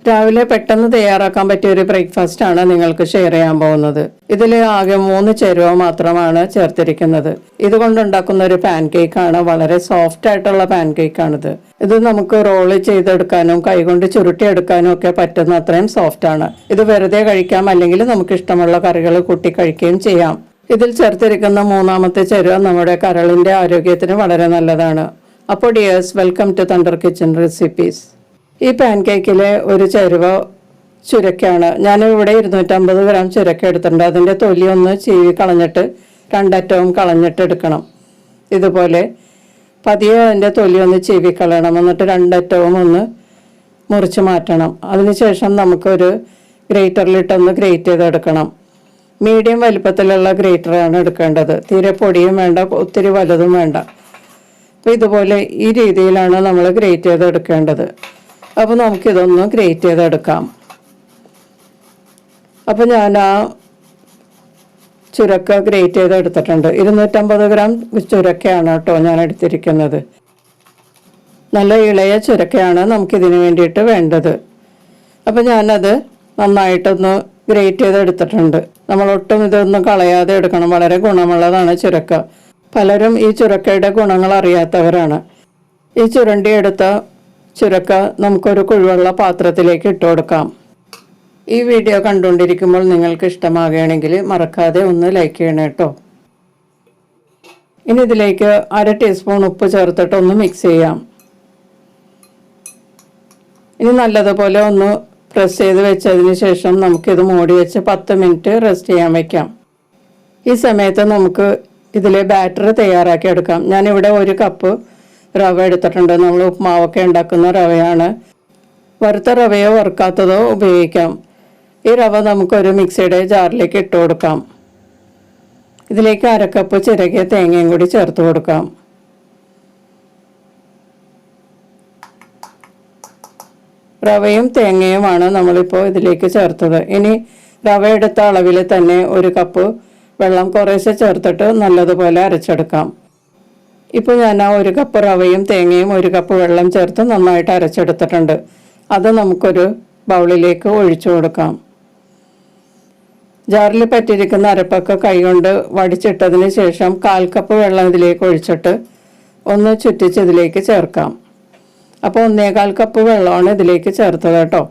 രാവിലെ പെട്ടെന്ന് തയ്യാറാക്കാൻ പറ്റിയ ഒരു ബ്രേക്ക്ഫാസ്റ്റ് ആണ് നിങ്ങൾക്ക് ഷെയർ ചെയ്യാൻ പോകുന്നത്. ഇതിൽ ആകെ 3 ചേരുവ മാത്രമാണ് ചേർത്തിരിക്കുന്നത്. ഇതുകൊണ്ടുണ്ടാക്കുന്ന ഒരു പാൻ കേക്ക് ആണ്. വളരെ സോഫ്റ്റ് ആയിട്ടുള്ള പാൻ കേക്ക് ആണിത്. ഇത് നമുക്ക് റോള് ചെയ്തെടുക്കാനും കൈകൊണ്ട് ചുരുട്ടിയെടുക്കാനും ഒക്കെ പറ്റുന്ന അത്രയും സോഫ്റ്റ് ആണ്. ഇത് വെറുതെ കഴിക്കാം, അല്ലെങ്കിൽ നമുക്ക് ഇഷ്ടമുള്ള കറികൾ കൂട്ടി കഴിക്കുകയും ചെയ്യാം. ഇതിൽ ചേർത്തിരിക്കുന്ന 3ാമത്തെ ചേരുവ നമ്മുടെ കരളിന്റെ ആരോഗ്യത്തിന് വളരെ നല്ലതാണ്. അപ്പോൾ dears, welcome to thunder kitchen recipes. ഈ പാൻ കേക്കിലെ ഒരു ചേരുവ ചുരക്കയാണ്. ഞാനിവിടെ 250 ഗ്രാം ചുരക്ക എടുത്തിട്ടുണ്ട്. അതിൻ്റെ തൊലി ഒന്ന് ചീവി കളഞ്ഞിട്ട് 2 അറ്റവും കളഞ്ഞിട്ട് എടുക്കണം. ഇതുപോലെ പതിയെ അതിൻ്റെ തൊലി ഒന്ന് ചീവി കളയണം. എന്നിട്ട് 2 അറ്റവും ഒന്ന് മുറിച്ച് മാറ്റണം. അതിനുശേഷം നമുക്കൊരു ഗ്രേറ്ററിലിട്ടൊന്ന് ഗ്രേറ്റ് ചെയ്തെടുക്കണം. മീഡിയം വലിപ്പത്തിലുള്ള ഗ്രേറ്ററാണ് എടുക്കേണ്ടത്. തീരെ പൊടിയും വേണ്ട, ഒത്തിരി വലുതും വേണ്ട. അപ്പോൾ ഇതുപോലെ ഈ രീതിയിലാണ് നമ്മൾ ഗ്രേറ്റ് ചെയ്തെടുക്കേണ്ടത്. അപ്പോൾ നമുക്കിതൊന്ന് ഗ്രേറ്റ് ചെയ്തെടുക്കാം. അപ്പോൾ ഞാൻ ആ ചുരക്ക ഗ്രേറ്റ് ചെയ്തെടുത്തിട്ടുണ്ട്. 250 ഗ്രാം ചുരക്കയാണ് കേട്ടോ ഞാൻ എടുത്തിരിക്കുന്നത്. നല്ല ഇളയ ചുരക്കയാണ് നമുക്കിതിന് വേണ്ടിയിട്ട് വേണ്ടത്. അപ്പോൾ ഞാനത് നന്നായിട്ടൊന്ന് ഗ്രേറ്റ് ചെയ്തെടുത്തിട്ടുണ്ട്. നമ്മളൊട്ടും ഇതൊന്നും കളയാതെ എടുക്കണം. വളരെ ഗുണമുള്ളതാണ് ചുരക്ക. പലരും ഈ ചുരക്കയുടെ ഗുണങ്ങൾ അറിയാത്തവരാണ്. ഈ ചുരണ്ടിയെടുത്ത ചുരക്ക നമുക്കൊരു കുഴിവുള്ള പാത്രത്തിലേക്ക് ഇട്ട് കൊടുക്കാം. ഈ വീഡിയോ കണ്ടുകൊണ്ടിരിക്കുമ്പോൾ നിങ്ങൾക്ക് ഇഷ്ടമാകുകയാണെങ്കിൽ മറക്കാതെ ഒന്ന് ലൈക്ക് ചെയ്യണം കേട്ടോ. ഇനി ഇതിലേക്ക് 1/2 ടീസ്പൂൺ ഉപ്പ് ചേർത്തിട്ട് ഒന്ന് മിക്സ് ചെയ്യാം. ഇനി നല്ലതുപോലെ ഒന്ന് പ്രസ് ചെയ്ത് വെച്ചതിന് ശേഷം നമുക്കിത് മൂടി വെച്ച് 10 മിനിറ്റ് റെസ്റ്റ് ചെയ്യാൻ വയ്ക്കാം. ഈ സമയത്ത് നമുക്ക് ഇതിലെ ബാറ്റർ തയ്യാറാക്കി എടുക്കാം. ഞാനിവിടെ 1 കപ്പ് റവ എടുത്തിട്ടുണ്ട്. നമ്മൾ ഉപ്മാവൊക്കെ ഉണ്ടാക്കുന്ന റവയാണ്. വറുത്ത റവയോ വറുക്കാത്തതോ ഉപയോഗിക്കാം. ഈ റവ നമുക്കൊരു മിക്സിയുടെ ജാറിലേക്ക് ഇട്ട് കൊടുക്കാം. ഇതിലേക്ക് 1/2 കപ്പ് ചിരകിയ തേങ്ങയും കൂടി ചേർത്ത് കൊടുക്കാം. റവയും തേങ്ങയുമാണ് നമ്മളിപ്പോൾ ഇതിലേക്ക് ചേർത്തത്. ഇനി റവ എടുത്ത അളവിൽ തന്നെ 1 കപ്പ് വെള്ളം കുറേശ്ശെ ചേർത്തിട്ട് നല്ലതുപോലെ അരച്ചെടുക്കാം. ഇപ്പോൾ ഞാൻ ആ 1 കപ്പ് റവയും തേങ്ങയും 1 കപ്പ് വെള്ളം ചേർത്ത് നന്നായിട്ട് അരച്ചെടുത്തിട്ടുണ്ട്. അത് നമുക്കൊരു ബൗളിലേക്ക് ഒഴിച്ചു കൊടുക്കാം. ജാറിൽ പറ്റിയിരിക്കുന്ന അരപ്പൊക്കെ കൈകൊണ്ട് വടിച്ചിട്ടതിന് ശേഷം 1/4 കപ്പ് വെള്ളം ഇതിലേക്ക് ഒഴിച്ചിട്ട് ഒന്ന് ചുറ്റിച്ച് ഇതിലേക്ക് ചേർക്കാം. അപ്പോൾ 1/4 കപ്പ് വെള്ളമാണ് ഇതിലേക്ക് ചേർത്തത് കേട്ടോ.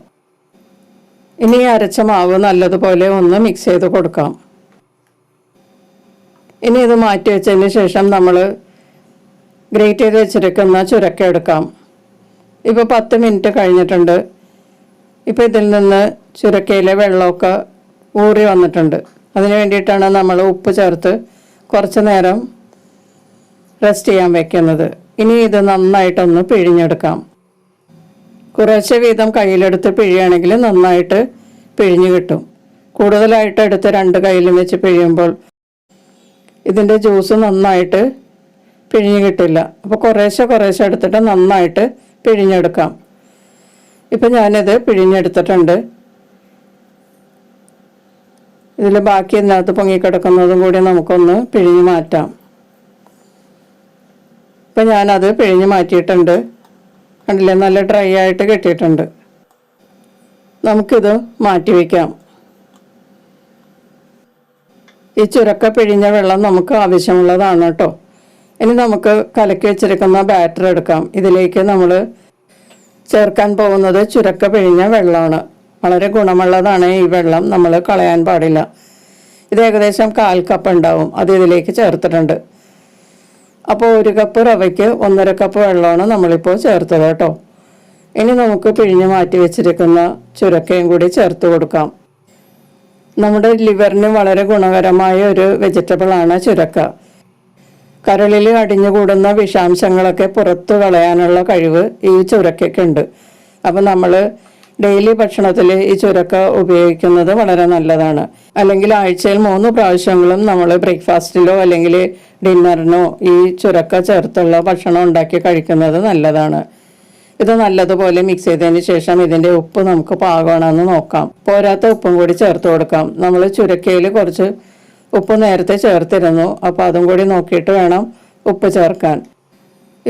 ഇനി അരച്ച മാവ് നല്ലതുപോലെ ഒന്ന് മിക്സ് ചെയ്ത് കൊടുക്കാം. ഇനി ഇത് മാറ്റി വെച്ചതിന് ശേഷം നമ്മൾ ഗ്രേറ്റ് ചെയ്ത് വെച്ചിരിക്കുന്ന ചുരക്ക എടുക്കാം. ഇപ്പോൾ 10 മിനിറ്റ് കഴിഞ്ഞിട്ടുണ്ട്. ഇപ്പോൾ ഇതിൽ നിന്ന് ചുരക്കയിലെ വെള്ളമൊക്കെ ഊറി വന്നിട്ടുണ്ട്. അതിന് വേണ്ടിയിട്ടാണ് നമ്മൾ ഉപ്പ് ചേർത്ത് കുറച്ച് നേരം റെസ്റ്റ് ചെയ്യാൻ വെക്കുന്നത്. ഇനി ഇത് നന്നായിട്ടൊന്ന് പിഴിഞ്ഞെടുക്കാം. കുറച്ച് വീതം കയ്യിലെടുത്ത് പിഴിയുകയാണെങ്കിൽ നന്നായിട്ട് പിഴിഞ്ഞ് കിട്ടും. കൂടുതലായിട്ട് എടുത്ത് 2 കയ്യിലും വെച്ച് പിഴിയുമ്പോൾ ഇതിൻ്റെ ജ്യൂസ് നന്നായിട്ട് പിഴിഞ്ഞ് കിട്ടില്ല. അപ്പോൾ കുറേശ്ശെ എടുത്തിട്ട് നന്നായിട്ട് പിഴിഞ്ഞെടുക്കാം. ഇപ്പം ഞാനിത് പിഴിഞ്ഞെടുത്തിട്ടുണ്ട്. ഇതിൽ ബാക്കി ഇതിനകത്ത് പൊങ്ങിക്കിടക്കുന്നതും കൂടി നമുക്കൊന്ന് പിഴിഞ്ഞ് മാറ്റാം. ഇപ്പം ഞാനത് പിഴിഞ്ഞ് മാറ്റിയിട്ടുണ്ട്. കണ്ടില്ലേ, നല്ല ഡ്രൈ ആയിട്ട് കിട്ടിയിട്ടുണ്ട്. നമുക്കിത് മാറ്റി വയ്ക്കാം. ഈ ചുരക്ക പിഴിഞ്ഞ വെള്ളം നമുക്ക് ആവശ്യമുള്ളതാണ് കേട്ടോ. ഇനി നമുക്ക് കലക്കി വെച്ചിരിക്കുന്ന ബാറ്റർ എടുക്കാം. ഇതിലേക്ക് നമ്മൾ ചേർക്കാൻ പോകുന്നത് ചുരക്ക പിഴിഞ്ഞ വെള്ളമാണ്. വളരെ ഗുണമുള്ളതാണ് ഈ വെള്ളം, നമ്മൾ കളയാൻ പാടില്ല. ഇത് ഏകദേശം 1/4 കപ്പ് ഉണ്ടാവും. അത് ഇതിലേക്ക് ചേർത്തിട്ടുണ്ട്. അപ്പോൾ 1 കപ്പ് റവയ്ക്ക് 1.5 കപ്പ് വെള്ളമാണ് നമ്മളിപ്പോൾ ചേർത്തത് കേട്ടോ. ഇനി നമുക്ക് പിഴിഞ്ഞ് മാറ്റി വെച്ചിരിക്കുന്ന ചുരക്കയും കൂടി ചേർത്ത് കൊടുക്കാം. നമ്മുടെ ലിവറിന് വളരെ ഗുണകരമായ ഒരു വെജിറ്റബിളാണ് ചുരക്ക. കരളിൽ അടിഞ്ഞുകൂടുന്ന വിഷാംശങ്ങളൊക്കെ പുറത്തു കളയാനുള്ള കഴിവ് ഈ ചുരക്കയ്ക്കുണ്ട്. അപ്പം നമ്മൾ ഡെയിലി ഭക്ഷണത്തിൽ ഈ ചുരക്ക ഉപയോഗിക്കുന്നത് വളരെ നല്ലതാണ്. അല്ലെങ്കിൽ ആഴ്ചയിൽ 3 പ്രാവശ്യങ്ങളും നമ്മൾ ബ്രേക്ക്ഫാസ്റ്റിലോ അല്ലെങ്കിൽ ഡിന്നറിനോ ഈ ചുരക്ക ചേർത്തുള്ള ഭക്ഷണം ഉണ്ടാക്കി കഴിക്കുന്നത് നല്ലതാണ്. ഇത് നല്ലതുപോലെ മിക്സ് ചെയ്തതിന് ശേഷം ഇതിൻ്റെ ഉപ്പ് നമുക്ക് പാകമാണെന്ന് നോക്കാം. പോരാത്ത ഉപ്പും കൂടി ചേർത്ത് കൊടുക്കാം. നമ്മൾ ചുരക്കയിൽ കുറച്ച് ഉപ്പ് നേരത്തെ ചേർത്തിരുന്നു. അപ്പോൾ അതും കൂടി നോക്കിയിട്ട് വേണം ഉപ്പ് ചേർക്കാൻ.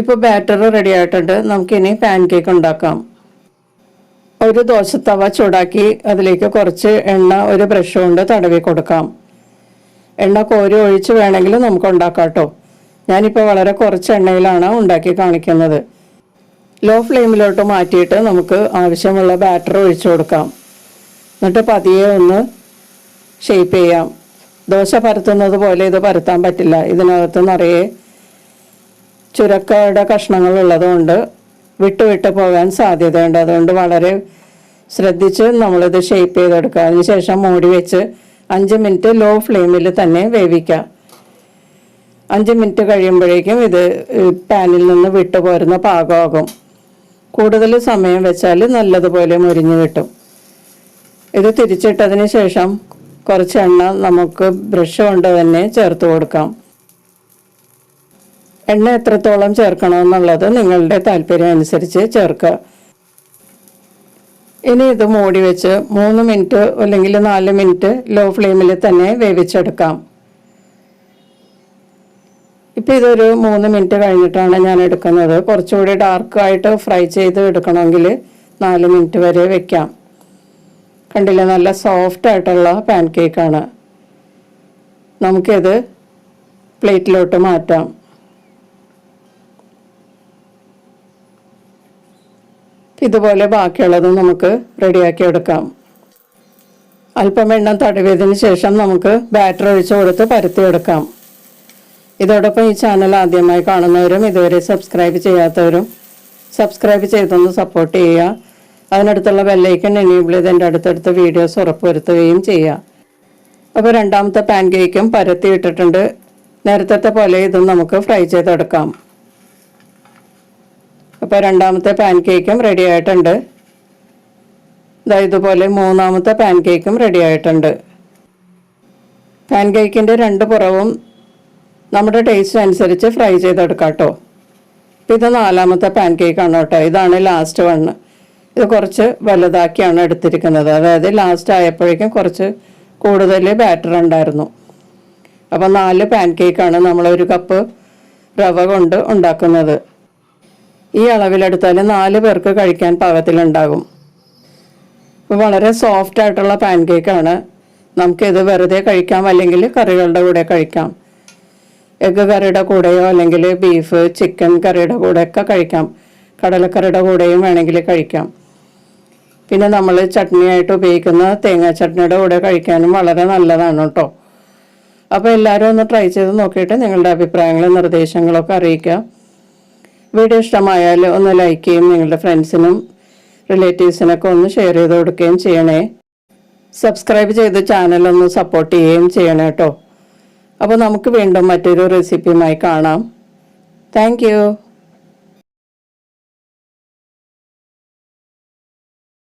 ഇപ്പോൾ ബാറ്റർ റെഡി ആയിട്ടുണ്ട്. നമുക്കിനി പാൻ കേക്ക് ഉണ്ടാക്കാം. ഒരു ദോശത്തവ ചൂടാക്കി അതിലേക്ക് കുറച്ച് എണ്ണ ഒരു ബ്രഷ് കൊണ്ട് തടവി കൊടുക്കാം. എണ്ണ കോരി ഒഴിച്ച് വേണമെങ്കിൽ നമുക്ക് ഉണ്ടാക്കാം കേട്ടോ. ഞാനിപ്പോൾ വളരെ കുറച്ച് എണ്ണയിലാണ് ഉണ്ടാക്കി കാണിക്കുന്നത്. ലോ ഫ്ലെയിമിലോട്ട് മാറ്റിയിട്ട് നമുക്ക് ആവശ്യമുള്ള ബാറ്റർ ഒഴിച്ചു കൊടുക്കാം. എന്നിട്ട് പതിയെ ഒന്ന് ഷേപ്പ് ചെയ്യാം. ദോശ പരത്തുന്നത് പോലെ ഇത് പരത്താൻ പറ്റില്ല. ഇതിനകത്ത് നിറയെ ചുരക്കയുടെ കഷ്ണങ്ങൾ ഉള്ളതുകൊണ്ട് വിട്ട് പോകാൻ സാധ്യതയുണ്ട്. അതുകൊണ്ട് വളരെ ശ്രദ്ധിച്ച് നമ്മളിത് ഷേപ്പ് ചെയ്തെടുക്കുക. അതിനുശേഷം മൂടി വെച്ച് 5 മിനിറ്റ് ലോ ഫ്ലെയിമിൽ തന്നെ വേവിക്കുക. 5 മിനിറ്റ് കഴിയുമ്പോഴേക്കും ഇത് പാനിൽ നിന്ന് വിട്ടു പോരുന്ന പാകമാകും. കൂടുതൽ സമയം വെച്ചാൽ നല്ലതുപോലെ മുരിഞ്ഞു കിട്ടും. ഇത് തിരിച്ചിട്ടതിന് ശേഷം കുറച്ച് എണ്ണ നമുക്ക് ബ്രഷ് കൊണ്ട് തന്നെ ചേർത്ത് കൊടുക്കാം. എണ്ണ എത്രത്തോളം ചേർക്കണമെന്നുള്ളത് നിങ്ങളുടെ താല്പര്യം അനുസരിച്ച് ചേർക്കുക. ഇനി ഇത് മൂടി വെച്ച് 3 മിനിറ്റ് അല്ലെങ്കിൽ 4 മിനിറ്റ് ലോ ഫ്ലെയിമിൽ തന്നെ വേവിച്ചെടുക്കാം. ഇപ്പം ഇതൊരു 3 മിനിറ്റ് കഴിഞ്ഞിട്ടാണ് ഞാൻ എടുക്കുന്നത്. കുറച്ചുകൂടി ഡാർക്കായിട്ട് ഫ്രൈ ചെയ്ത് എടുക്കണമെങ്കിൽ 4 മിനിറ്റ് വരെ വെക്കാം. കണ്ടില്ലേ, നല്ല സോഫ്റ്റ് ആയിട്ടുള്ള പാൻ കേക്കാണ്. നമുക്കിത് പ്ലേറ്റിലോട്ട് മാറ്റാം. ഇതുപോലെ ബാക്കിയുള്ളത് നമുക്ക് റെഡിയാക്കി എടുക്കാം. അല്പം എണ്ണ തടവിയതിന് ശേഷം നമുക്ക് ബാറ്റർ ഒഴിച്ച് കൊടുത്ത് പരത്തിയെടുക്കാം. ഇതോടൊപ്പം ഈ ചാനൽ ആദ്യമായി കാണുന്നവരും ഇതുവരെ സബ്സ്ക്രൈബ് ചെയ്യാത്തവരും സബ്സ്ക്രൈബ് ചെയ്തൊന്ന് സപ്പോർട്ട് ചെയ്യുക. അതിനടുത്തുള്ള ബെല്ലൈക്കൺ എനേബിൾ ചെയ്ത് എൻ്റെ അടുത്തടുത്ത വീഡിയോസ് ഉറപ്പുവരുത്തുകയും ചെയ്യുക. അപ്പോൾ രണ്ടാമത്തെ പാൻ കേക്കും പരത്തി ഇട്ടിട്ടുണ്ട്. നേരത്തെ പോലെ ഇതും നമുക്ക് ഫ്രൈ ചെയ്തെടുക്കാം. അപ്പോൾ രണ്ടാമത്തെ പാൻ കേക്കും റെഡി ആയിട്ടുണ്ട്. ഇതുപോലെ മൂന്നാമത്തെ പാൻ കേക്കും റെഡി ആയിട്ടുണ്ട്. പാൻ കേക്കിൻ്റെ 2 പുറവും നമ്മുടെ ടേസ്റ്റ് അനുസരിച്ച് ഫ്രൈ ചെയ്തെടുക്കാം കേട്ടോ. അപ്പോൾ ഇത് 4ാമത്തെ പാൻ കേക്കാണ് കേട്ടോ. ഇതാണ് ലാസ്റ്റ് വണ്ണ്. ഇത് കുറച്ച് വലുതാക്കിയാണ് എടുത്തിരിക്കുന്നത്. അതായത് ലാസ്റ്റ് ആയപ്പോഴേക്കും കുറച്ച് കൂടുതൽ ബാറ്റർ ഉണ്ടായിരുന്നു. അപ്പോൾ 4 പാൻ കേക്കാണ് നമ്മൾ 1 കപ്പ് റവ കൊണ്ട് ഉണ്ടാക്കുന്നത്. ഈ അളവിലെടുത്താൽ 4 പേർക്ക് കഴിക്കാൻ പാകത്തിലുണ്ടാകും. അപ്പോൾ വളരെ സോഫ്റ്റ് ആയിട്ടുള്ള പാൻ കേക്കാണ്. നമുക്കിത് വെറുതെ കഴിക്കാം, അല്ലെങ്കിൽ കറികളുടെ കൂടെ കഴിക്കാം. എഗ്ഗ് കറിയുടെ കൂടെയോ അല്ലെങ്കിൽ ബീഫ് ചിക്കൻ കറിയുടെ കൂടെയൊക്കെ കഴിക്കാം. കടലക്കറിയുടെ കൂടെയും വേണമെങ്കിൽ കഴിക്കാം. പിന്നെ നമ്മൾ ചട്നിയായിട്ട് ഉപയോഗിക്കുന്ന തേങ്ങാ ചട്നിയുടെ കൂടെ കഴിക്കാനും വളരെ നല്ലതാണ് കേട്ടോ. അപ്പോൾ എല്ലാവരും ഒന്ന് ട്രൈ ചെയ്ത് നോക്കിയിട്ട് നിങ്ങളുടെ അഭിപ്രായങ്ങളും നിർദ്ദേശങ്ങളൊക്കെ അറിയിക്കുക. വീഡിയോ ഇഷ്ടമായാൽ ഒന്ന് ലൈക്ക് ചെയ്യും, നിങ്ങളുടെ ഫ്രണ്ട്സിനും റിലേറ്റീവ്സിനൊക്കെ ഒന്ന് ഷെയർ ചെയ്ത് കൊടുക്കുകയും ചെയ്യണേ. സബ്സ്ക്രൈബ് ചെയ്ത് ചാനലൊന്ന് സപ്പോർട്ട് ചെയ്യുകയും ചെയ്യണേ കേട്ടോ. അപ്പോൾ നമുക്ക് വീണ്ടും മറ്റൊരു റെസിപ്പിയുമായി കാണാം. Thank you.